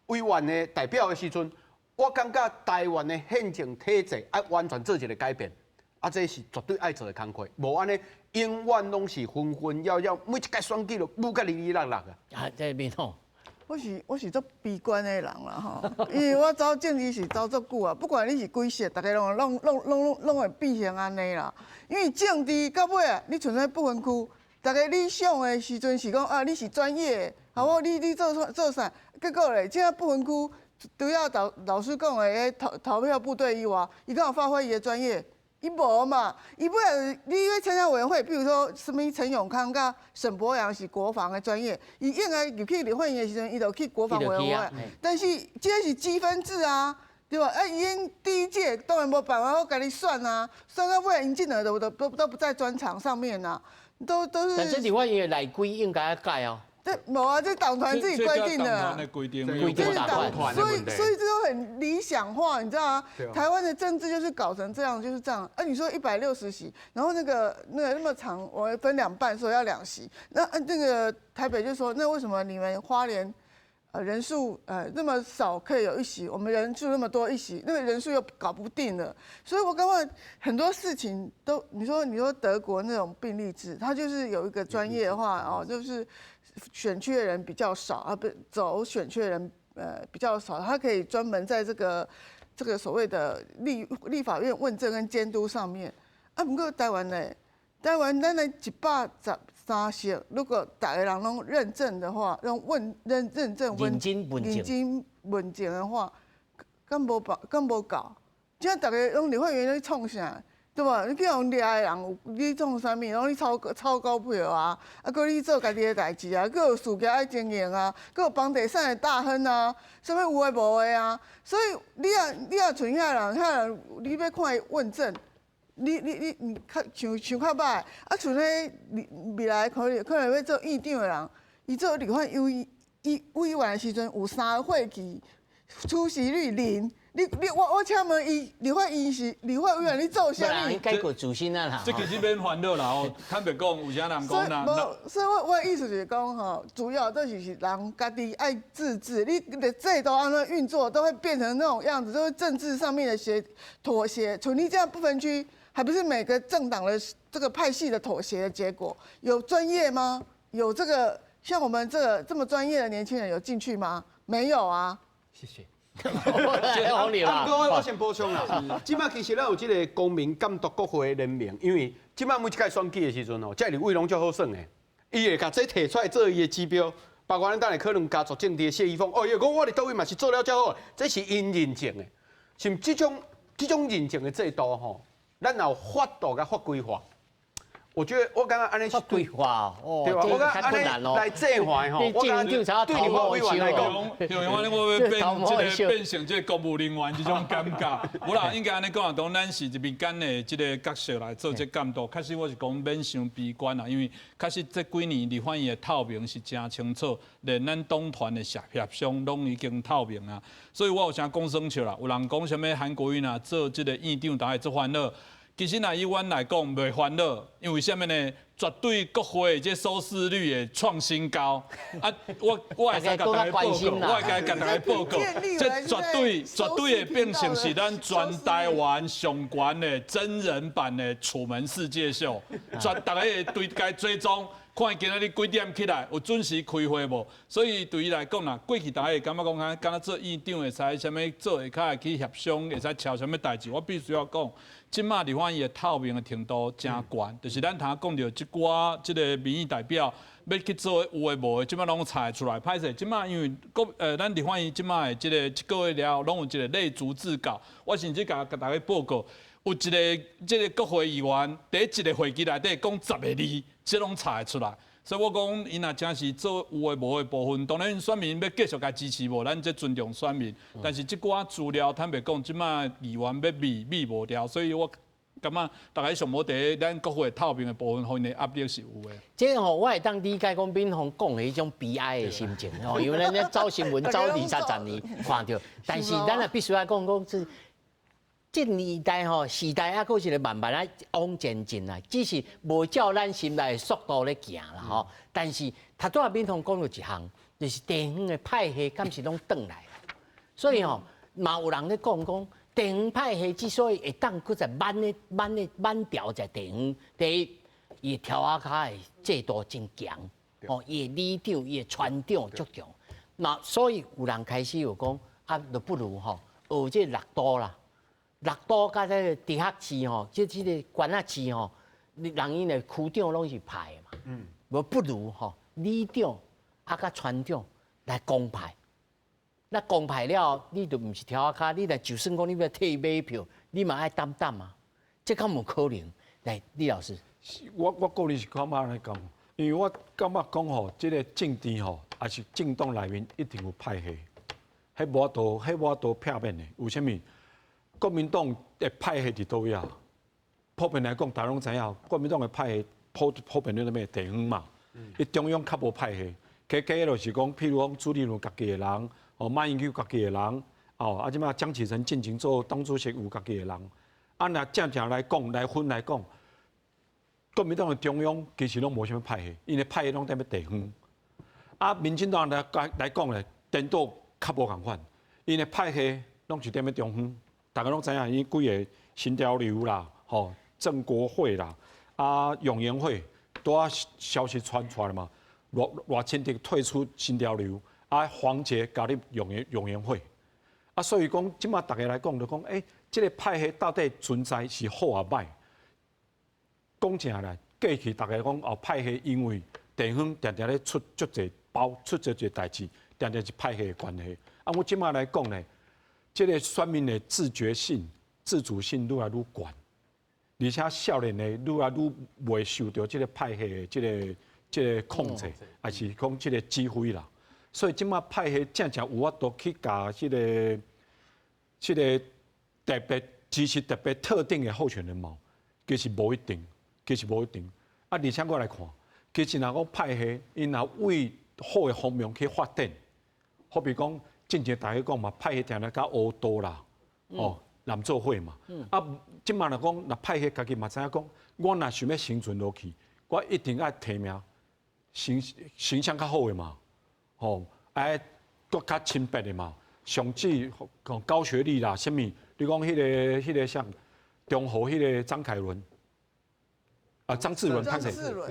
委员的代表的时阵，我感觉台湾的宪政体制爱完全做一个改变。这是绝对爱做的工作，无安尼永远拢是分分秒秒，每一届选举都舞甲哩哩啦啦的。这边吼，我是足悲观的人啦吼，因为我走政治是走足久啊，不管你是几席，大家拢会变成安尼啦。因为政治到尾啊，你存在不分区，大家你想的时阵是讲你是专业的，你做啥？结果咧，这不分区除了老师讲的投票部队以外，伊敢有发挥伊的专业？伊无嘛，伊不然你要参加委员会，比如说什么陈永康甲沈博阳是国防的专业，伊应该入去立法院的时阵，伊就去国防委员会。但是这是积分制啊，对吧？因第一届当然无办法，我给你算啊，算到尾因进来都不在专场上面啊，都是。但是立法院内规应该要改哦。这无啊，这党团自己规定的。党团的规定，这是党团，所以这都很理想化，你知道吗？台湾的政治就是搞成这样，就是这样。你说160席，然后那么长，我分2半，说要2席。那个台北就说，那为什么你们花莲人数那么少可以有1席，我们人数那么多1席，那个人数又搞不定了。所以我刚刚很多事情都，你说德国那种并立制，它就是有一个专业化就是。选区的人比较少不走选区的人比较少，他可以专门在这个所谓的立法院问政跟监督上面。不过台湾呢，台湾咱的113席，如果大家人拢认证的话，用认证认真文件的话，敢无够？即大家拢立法院咧创啥？对无？你去用掠的人，你创啥物？拢你炒股票啊，搁你做家己的代志啊，搁有事业爱经营啊，搁有房地产的大亨啊，啥物有诶无诶啊？所以你若像遐人，你要看伊问政。你较想较歹，啊像迄未来可能要做院长的人，伊做立法委员的时阵有3个会期，出席率0。我请问伊立法委员，你做啥物？不然解决自身啊啦。这其实免烦恼啦哦，坦白讲，有啥人讲啦？所以我的意思就是讲吼，主要就是人家己爱自治，你的制度安怎运作，都会变成那种样子，都是政治上面的妥协。像你这样不分区，还不是每个政党的这个派系的妥协的结果？有专业吗？有这个像我们这么专业的年轻人有进去吗？没有啊。谢谢。啊，我先补充啦。即摆其实咱有即个公民监督国会联盟，因为即摆每一届选举的时阵哦，这立委拢足好耍的，伊会甲这摕出来做伊的指标。包括咱等下可能家族政治的谢依凤，哦，伊讲我伫倒位嘛是做了较好，这是因认证的。像这种认证的制度吼，咱有法度甲法规化。我觉得我感觉安尼是规划哦，对吧？我感觉安尼来制划吼，我感觉对立法委员来讲，像安尼我要变成这个公务人员这种感觉。无啦，应该安尼讲，当咱是一民间的这个角色来做这监督。确实我是讲免伤悲观啦，因为确实这几年立法院的透明是真清楚，连咱党团的协商拢已经透明啊。所以我有啥讲生笑啦，有人讲什么韩国瑜啊做这个院长，大家做欢乐。其实以阮来讲，袂烦恼，因为什么呢？绝对国会这收视率会创新高。啊，我会使甲大家报告，我会甲大家报告，这绝对会变成是咱全台湾上悬的真人版的《楚门世界秀》，大家会对该追踪。看今仔日几点起来，有准时开会无？所以对伊来讲啦，过去大家会感觉讲，敢若做院长会使啥物做会较会去协商，会使敲啥物代志。我必须要讲，即马立法院的透明的程度真悬，就是咱头讲到即寡即个民意代表要去做有诶无诶，即马拢查出来。歹势，即马因为咱立法院即马的即个月了后，拢有一个类逐字稿，我甚至甲大家报告。有一个即个国会议员，第一个会期内底讲10个字，这拢查会出来。所以我讲，伊若真是做有诶无诶部分，当然选民要继续甲支持无，咱这尊重选民。但是即寡资料，坦白讲，即马议员要秘无掉，所以我感觉大家上无第一，咱国会透明诶部分，方面压力是有诶。这吼，我会当理解讲民众讲的迄种悲哀的心情吼，因为咱咧走新闻走20-30年看到，但是咱也必须要讲是。这年代吼，时代还阁是咧慢慢啊往前进啦，只是无照咱心内的速度咧行啦吼。但是头拄仔民众讲到一项，就是地方的派系敢是拢转来，所以吼嘛有人咧讲地方派系之所以会当搁再慢调在地方，第一，伊跳下骹的制度真强，哦，伊的里长、伊的村长足强，那所以有人开始有讲啊，就不如吼学这6都啦。6都甲这个直辖市吼，即个县仔市吼，人因的区长拢是派的嘛，无不如吼里长啊甲村长来公派。那公派了，你就毋是跳下骹，你来就算讲你要替买票，你嘛爱担啊，这敢有可能？来，李老师，我个人是感觉来讲，因为我感觉讲吼，这个政治吼，也是政党内面一定有派系，迄无多片面的，为什么？国民党的派系伫倒位啊？普遍来讲，大家拢知影，国民党的派系普遍在咩地方嘛？伊中央较无派系，加就是讲，譬如讲朱立伦家己的人，哦，马英九家己的人，哦，啊，即马江启臣进前做党主席有家己的人，啊，若正来讲，来分来讲，国民党的中央其实拢无啥物派系，因为派系拢在咩地方。啊，民进党来讲咧，颠倒较无共款，因为派系拢是在咩中央。大家拢知影，伊几个新潮流啦，吼，正国会啦，啊，永延会，都啊消息传出来嘛，罗清德退出新潮流，啊，黄捷加入永延会，啊，所以讲，即马大家来讲，就讲，这个派系到底存在是好啊歹？讲正来，过去大家讲哦派系，因为地方常常咧出足侪包，出足侪代志，常常是派系的关系。啊，我即马来讲呢，这个选民的自觉性、自主性愈来愈悬，而且少年的愈来愈袂受到这个派系的这个控制，还是讲这个指挥啦。所以即马派系正有法度去甲这个特别支持特别特定的候选人嘛，其实无一定，啊，而且我来看，其实若讲派系，因若为好的方面去发展，好比讲，之前大家讲嘛，派系定来甲乌道啦，哦，南做伙嘛，啊，即马来讲，若派系家己嘛知影讲，我若想要生存落去，我一定要提名形象较好的嘛，吼，爱搁较清白的嘛，上至讲高学历啦，什么，你讲迄个像中和迄个张凯伦。啊，张志伦，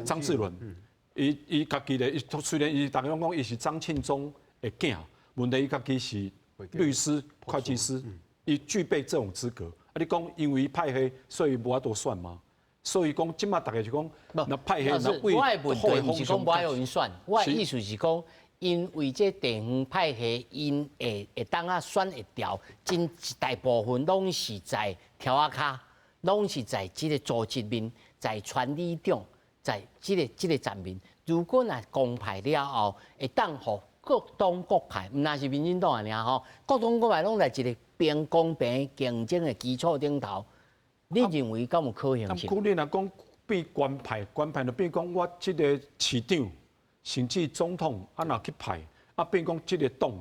张志伦，伊家己咧，虽然伊大家讲伊是张庆忠的囝，问题伊家己是律师、会计师，伊具备这种资格。啊，你讲因为派系，所以无法度选吗？所以讲，即马大家就讲，那派系那为我的问题不是讲无法度选，我的意思是讲，因为这地方派系，因会当啊选会调，真大部分拢是在条仔骹，拢是在即个组织面。在传理长，在这个站面，如果若公派了后，会当互各党各派，毋那是民进党尔吼，各党各派拢在一个平公平竞争的基础顶头，你认为敢有可行性？咁，你若讲变官派就变讲我这个市长，甚至总统啊，若去派，啊变讲这个党，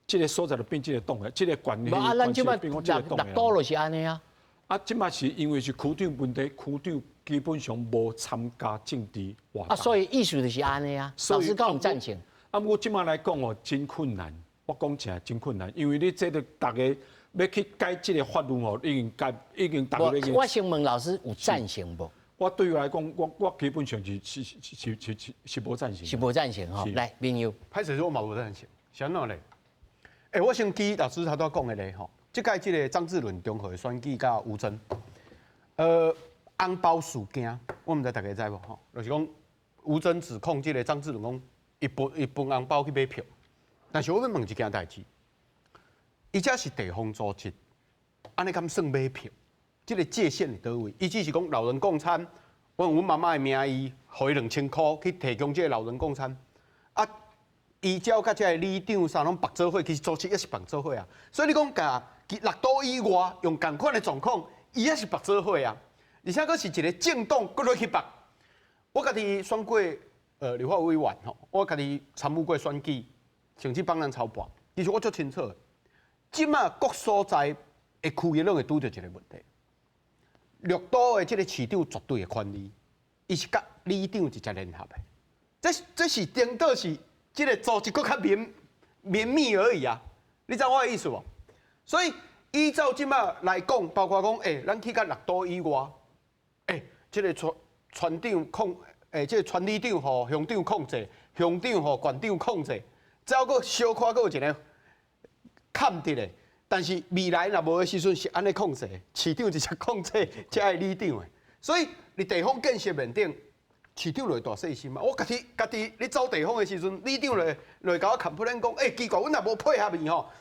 这个所在就变这个党的，这个管理关系变讲这个党的。六都就是安尼啊。啊，即马是因为是区长问题，区长基本上无参加政治活动。啊，所以意思就是安尼啊。老师讲有赞成。啊，我即马来讲哦，真困难。我讲真真困难，因为你这个大家要去改这个法律哦，已经大家已经。我先问老师有赞成无？我对我来讲，我基本上是无赞成。是无赞成吼。来，朋友，歹势我嘛无赞成，啥喏咧？我先记老师头拄讲的咧吼。即届即个张志伦中和选举甲吴峥，红包事件，我毋知大家知无吼？就是讲吴峥指控即个张志伦讲，伊分红包去买票。但是我要问一件代志，伊这是地方组织，安尼敢算买票？即个界限伫倒位？伊只是讲老人共餐，我用阮妈妈的名义，互伊2000块去提供即个老人共餐，啊。依照甲即个里长啥拢白做伙，其实组织也是白做伙啊。所以你讲甲6都以外用共款的状况，伊也是白做伙啊。而且佫是一个政党佫落去白。我家己选过立法委员吼，我家己参与过选举，甚至帮人操办。其实我足清楚的，即马各所在的区域拢会拄着一个问题。6都的即个市长绝对的权利，伊是甲里长直接联合的。这是顶倒是。即个组织搁较绵密而已啊，你知我的意思无？所以依照即马来讲，包括讲，咱去到6都以外，即个船长控，即个船里长吼乡长控制，乡长吼县长控制，只要搁小可搁有一个坎伫咧。但是未来若无的时阵是安尼控制，市长直接控制，才系里长的。所以你地方建设面顶。市长就会大细心嘛，我家己咧走地方的时阵，里长就甲我complain讲，奇怪，阮也无配合伊吼，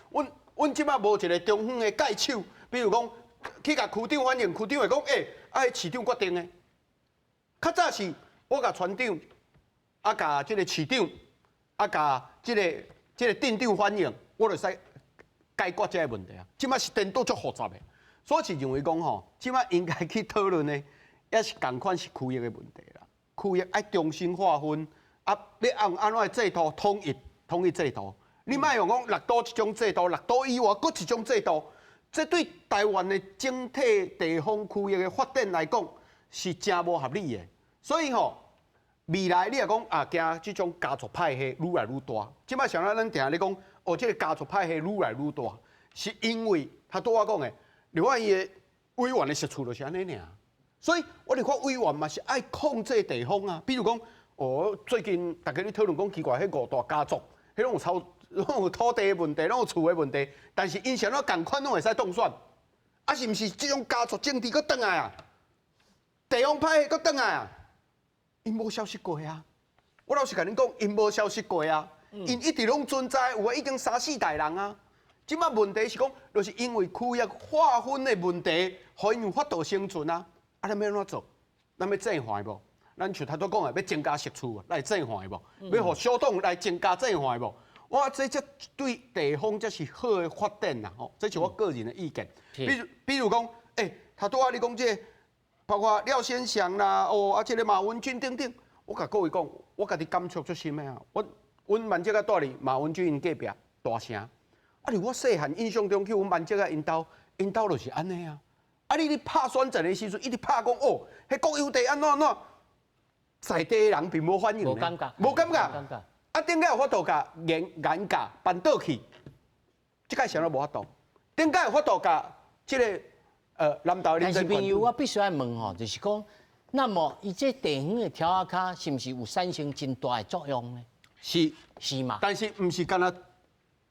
阮即摆无一个中央的介手，比如讲去甲区长反映，区长会讲，市长决定的。较早是我甲村长，甲即个市长，甲即个镇长反映，我就使解决这个问题啊。即摆是颠倒足复杂的，所以是认为讲吼，即摆应该去讨论的，也是同款是区域的问题啦。区域爱重新划分，要按安怎制度统一制度。你莫用讲6都一种制度，6都以外搁一种制度，这对台湾的整体地方区域的发展来讲是真无合理的。所以吼，未来你若讲惊这种家族派系愈来愈大。即摆像咱定咧讲，这个家族派系愈来愈大，是因为他拄我讲的，另外伊的委员的实处就是安尼尔。所以我哋看委员嘛是爱控制地方啊，比如讲，最近大家咧讨论讲奇怪，迄5大家族，迄拢有土地的问题，拢有厝的问题，但是因想要共款拢会使当选，啊是毋是这种家族政治搁倒来啊？地方派搁倒来啊？因无消失过啊！我老实甲恁讲，因无消失过啊！因一直拢存在，有诶已经3、4代人啊。即摆问题是讲，就是因为区域划分的问题，互因有法度生存啊！啊，咱要安怎做？咱要正化无？咱像头拄讲的，要增加食厝啊，来正化无？要互小党来增加正化无？哇，这对地方这是好的发展呐！吼，这是我个人的意见。比如讲，头拄啊，你讲这包括廖先祥啦，这个马文君等等，我甲各位讲，我家己感触足深的啊！阮万捷啊住伫马文君因隔壁大城，啊，我细汉印象中去阮万捷啊因兜就是安尼啊！啊，你拍选战的时阵，一直拍讲迄国有地安怎，在地的人并无反应，无感觉，无感觉。啊，顶下有法度甲原价搬倒去，即个想都无法度。顶下有法度甲即个南投的但是朋友，我必须要问吼，就是讲，那么伊这地方的条卡是毋是有产生真大的作用呢？是嘛？但是毋是干那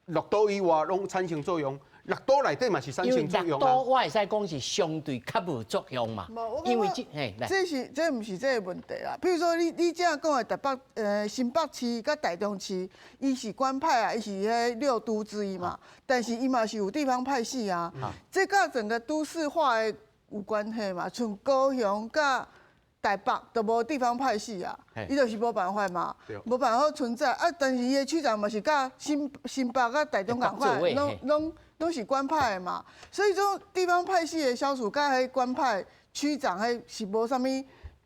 绿岛以外拢产生作用，绿岛内底嘛是产生作用啊。因为绿岛我会使讲是相对较无作用嘛。因为这毋是这个问题啦。比如说你这样讲的台北新北市甲台中市，伊是官派啊，伊是迄6都之一嘛。但是伊嘛是有地方派系啊。这甲整个都市化的有关系嘛。像高雄甲台北都无地方派系啊，伊就是无办法嘛，无办法存在啊。但是伊的区长嘛是甲新北甲台中共款，拢是官派的嘛。所以说地方派系的消除，甲迄官派区长迄是无啥物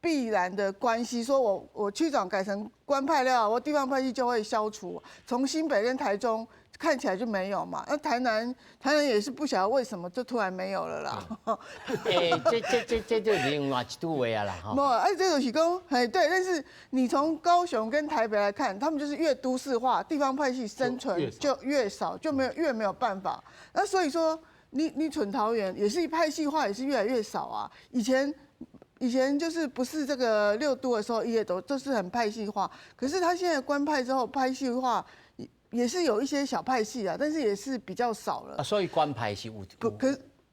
必然的关系。说我区长改成官派了，我地方派系就会消除。从新北跟台中看起来就没有嘛，那台南也是不晓得为什么就突然没有了啦。这就另外一度位啊啦。没，这就是讲，对。但是你从高雄跟台北来看，他们就是越都市化，地方派系生存就越少，就越没有办法。那所以说，你蠢桃园也是派系化，也是越来越少啊。以前就是不是这个6都的时候，也都是很派系化。可是他现在官派之后，派系化也是有一些小派系啊，但是也是比较少了。所以官派是有。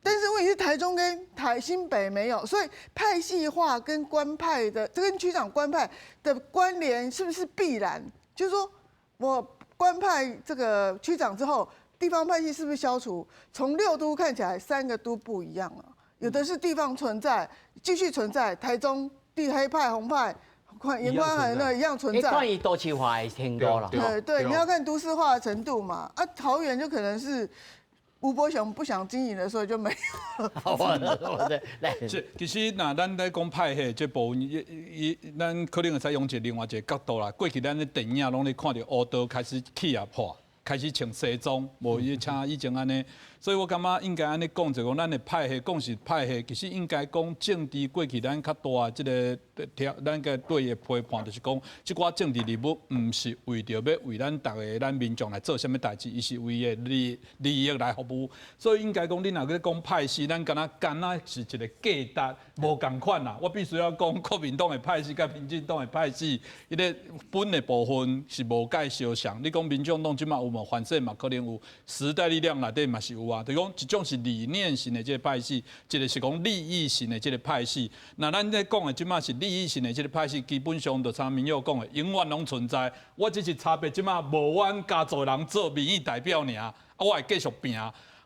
但是问题是台中跟新北没有，所以派系化跟官派的，这跟区长官派的关联是不是必然？就是说我官派这个区长之后，地方派系是不是消除？从6都看起来3个都不一样了，有的是地方存在，继续存在，台中黑派、红派。盐宽海那一样存在。关于都市化的程度了。对，你要看都市化的程度嘛。啊，桃园就可能是吴伯雄不想经营的时候就没有了。其实那咱在讲派系这部分，咱可能会使用另外一个角度啦。过去咱的电影拢咧看到黑道开始起啊破，开始穿西装，无像以前安尼。所以我感觉应该安尼讲，就讲咱的派系，讲是派系，其实应该讲政治过去咱较大即个咱个对的批判，就是讲，即寡政治人物毋是为着要为咱大家咱民众来做啥物代志，伊是为个利益来服务。所以应该讲，恁若去讲派系，咱敢若是一个价值无共款啦。我必须要讲，国民党的派系甲民进党的派系，伊个本的部分是无介相像。你讲民进党即马有无反正嘛？可能有时代力量内底嘛是有。就讲一种是理念型的这个派系，一个是讲利益型的这个派系。那咱在讲的即马是利益型的这个派系，基本上就像民友讲的，永远拢存在。我只是差别即马无阮家族人做民意代表尔，我会继续拼。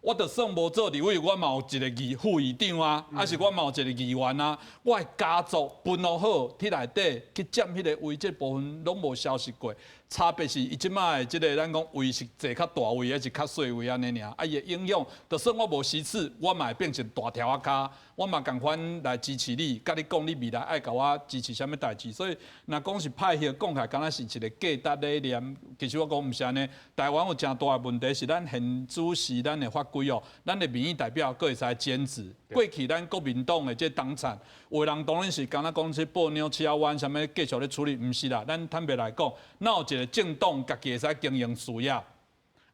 我就算无做立委，我嘛有一个副议长啊，还是我嘛有一个议员啊。我的家族分落好，伫内底去占迄个位，这部分拢无消失过。差别是伊即摆的即个咱讲位是坐较大位，还是较细位安尼尔。啊，伊的影响，就算我无实质，我嘛会变成大条啊卡，我嘛共款来支持你，甲你讲你未来爱甲我支持啥物代志。所以，若讲是派系讲起来，敢若是一个价值理念。其实我讲毋是安尼，台湾有真大的问题是咱现主是咱的法规哦，咱的民意代表佫会使减职。过去咱国民党的这党产，有人当然是敢若讲这报鸟、吃湾啥物继续咧处理，毋是啦。咱坦白来讲，哪有一个政党家己会使经营事业？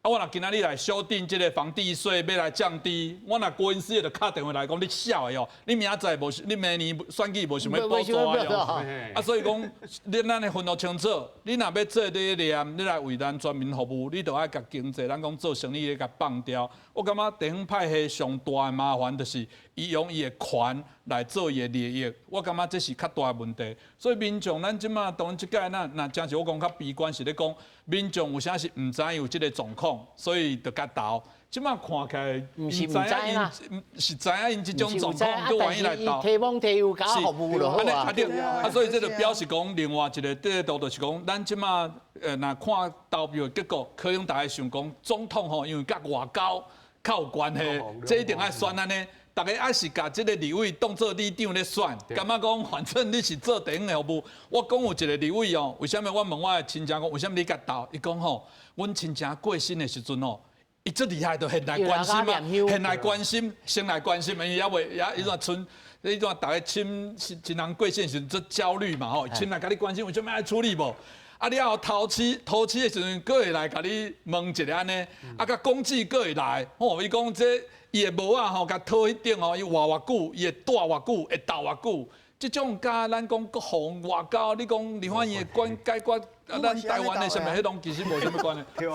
啊，我若今仔日来修订这个房地税，要来降低，我若国营事业就敲电话来讲，你笑的哦，你明仔载无，你明年选举无想要补助啊？啊，所以讲，咱的分得清楚，你若要做理念，你来为咱全民服务，你就爱甲经济，咱讲做生意，甲放掉。我感觉地方派系上大的麻烦就是，伊用伊的权来做伊的利益，我感觉这是较大的问题。所以民众咱即马当然即届那真是我讲较悲观是咧讲，民众有啥是唔知有即个状况，所以就甲斗。即马看起来，唔是唔知啦，是知影因即种状况，都愿意来斗。提供提有搞服务就好啊。所以这就表示讲，另外一个这度就是讲，咱即马若看投票结果，可能大家想讲，总统吼，因为甲外交较有关系，这一定爱选安尼。大家还是甲即个立委当做里长咧选，感觉讲反正你是做地方的服务。我讲有一个立委哦，为什么我问我的亲戚讲，为什么你甲斗？伊讲吼，阮亲戚过身的时阵吼。伊最厉害，就现来关心嘛，现来关心，先来关心，因为也袂也迄段村，迄段大家亲人过身时阵焦虑嘛吼，亲来甲你关心，有啥物爱处理无？啊，你后头七的时阵，佫会来甲你问一下安尼，啊，甲公祭佫会来，吼，伊讲这伊的帽啊吼，甲套迄顶吼，伊活偌久，伊会带偌久，会斗偌久。即种甲咱讲国防外交，你讲立法院的解决咱台湾的什么迄种其实无什么关系，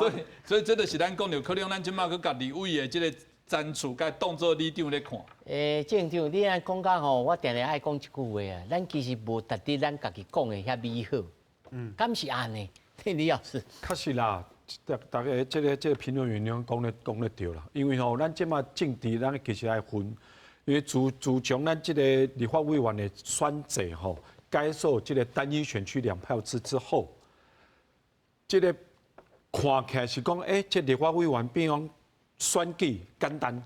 所以这就是咱讲着，可能咱即马去甲立委的即个zan处，甲当做里长咧看。镇长，你安讲甲吼，我定定爱讲一句话啊，咱其实无值得咱家己讲的遐美好，敢是安尼？李老师，确实啦，大家这个评论员讲得对啦，因为吼，咱即马政治咱其实爱分。因为自从咱这个立法委员的选制吼，改受这个单一选区2票制之后，这个看起来是讲，这立法委员变讲选举简单，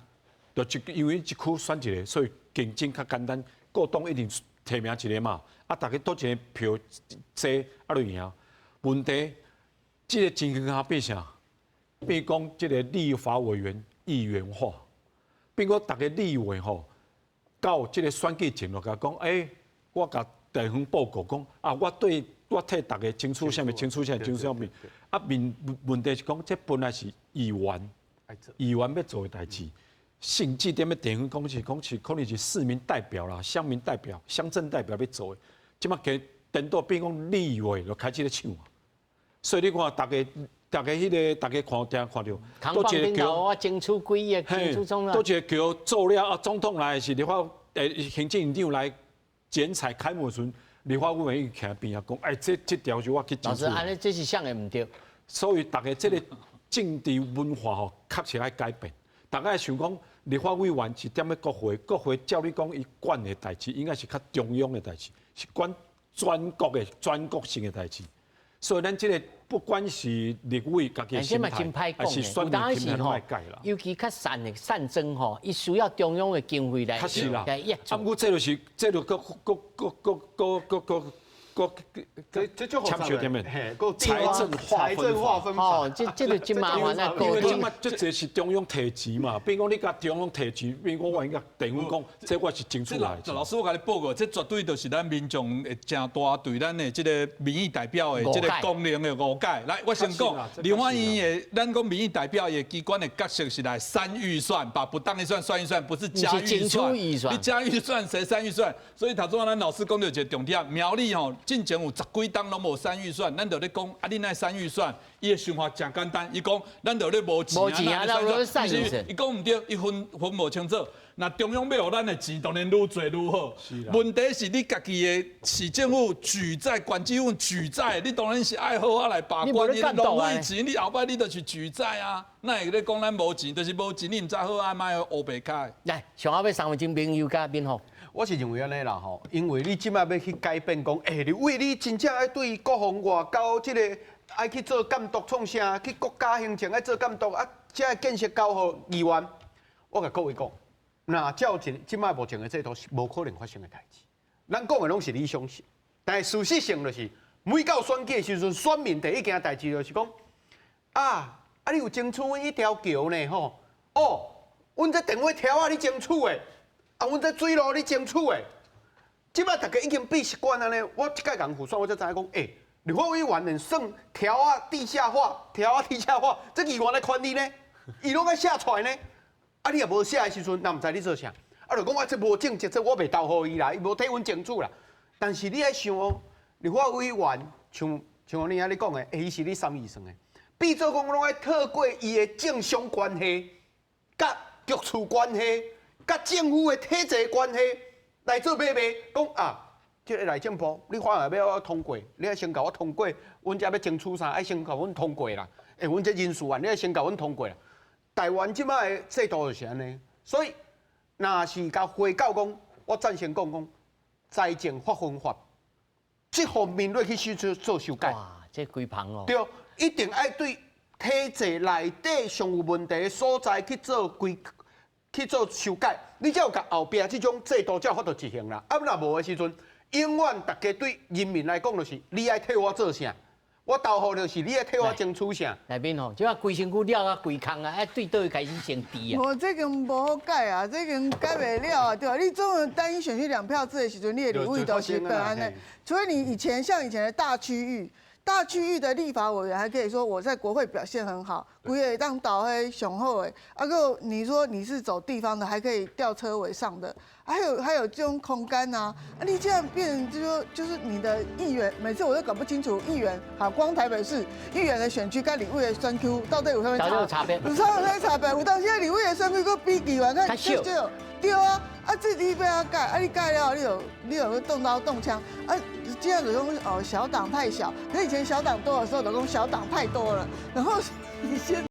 就因为一区选一个，所以竞争较简单。各党一定提名一个嘛，啊，大家多一个票多，啊就赢。问题，这个情形下变啥？变讲这个立法委员议员化，变讲大家立委吼。到这个选举前就甲讲，我甲地方报告讲，我替大家争取啥物，争取啥物。啊，问题是讲，这本来是议员要做的代志，甚至点要地方讲是可能是市民代表啦、乡民代表、乡镇代表要做的，即马给等到变讲立委就开始咧抢啊。所以你看，大家看到，都一个桥我争取几亿，争取中啊，都一个桥做了啊，总统来是立法行政院长来剪彩开幕时，立法委员徛边啊讲，这条就我去争取。老师，安尼这是想的唔对。所以大家这个政治文化吼，确实爱改变。大家想讲，立法委员是踮咧国会照你讲，伊管的代志应该是较中央的代志，是管全国性的代志。所以咱这个不管是立委家己心态，还是选民心态都爱改啦。尤其较善政吼，伊需要中央的经费来约束。啊，不过这就这就强学点面，财政划分法，这就真麻烦啊！因为今嘛，这是中央提钱嘛，比如讲你甲中央提钱，比如我应该地方讲，这我是争取来。老师，我甲你报告，这绝对就是咱民众会真大对咱的这个民意代表的这个功能的误解。来，我先讲，立法院的咱讲民意代表的机关的角色是来删预算，把不当预算算预算，不是加预算。你加预算谁删预算？所以头先咱老师讲到一个重点，苗栗吼。进前有10几档拢无删预算，咱就咧讲啊，你那删预算，伊的想法真简单，伊讲咱就咧无钱啊，咱删预算，伊讲唔对，伊分无清楚。那中央要互咱的钱，当然愈多愈好。问题是你家己的市政府举债、管制府举债，你当然是爱好来把关。你浪费钱，你后摆你就是举债啊。那会咧讲咱无钱，就是无钱，你唔知好啊，卖乌白开。来，上后要3分钟朋友加边吼。我是认为安尼啦吼，因为你即摆要去改变讲，你为你真正爱对国防外交即个爱去做监督创啥，去国家行政爱做监督啊，才建设交互议员。我甲各位讲，那照即摆目前的制度是无可能发生的代志。咱讲的拢是理想性，但是事实上就是每到选举的时阵，选民第一件代志就是讲你有争取阮迄条桥呢吼？阮这电话条你争取的。阮这水路你争取的，即摆大家已经变习惯了呢。我即届人副选，我才知影讲，立法委员连算条地下化，这议员的权利呢，伊拢爱写出来呢。你也无写的时阵，那毋知你做啥？就讲我这无正职，这我袂投互伊啦，伊无替阮争取啦。但是你爱想哦，立法委员像你安尼讲的，伊是你参议算的，变做讲拢爱透过伊的政商关系、甲局处关系。甲政府的体制关系，来做买卖，讲啊，这个内政部你法案要我通过，你要先甲我通过，阮才要争取啥，爱先甲阮通过啦。阮这人事案你要先甲阮通过啦。台湾即摆的制度就是安尼，所以若是甲回教讲，我赞成讲财政法分法，这方面落去做修改。哇，这规盘哦。对，一定爱对体制内底上有问题的所在去做修改，你才有甲后壁这种制度才有法度执行啦。啊，若无的时阵，永远大家对人民来讲就是你爱替我做啥，我投予就是你爱替我争取啥。内面吼，即个规身躯了啊，规空啊，对倒开始先低啊。无，这个无好改啊，这个改袂了啊，对吧？你总有单一选区2票制的时阵，你的立委都是本安的，除非你像以前的大区域的立法委员还可以说我在国会表现很好，规个当导黑雄厚诶。啊个你说你是走地方的，还可以吊车尾上的，还有这种空干啊，你这样变成就是你的议员，每次我都搞不清楚议员，好光台北市议员的选区跟立委的选区到底有啥差别？有差别，有当时立委的选区佫比议员较少，对啊，这你要改，你改了你有动刀动枪啊。这样子讲小党太小，可以前小党多的时候，老公小党太多了，然后你先。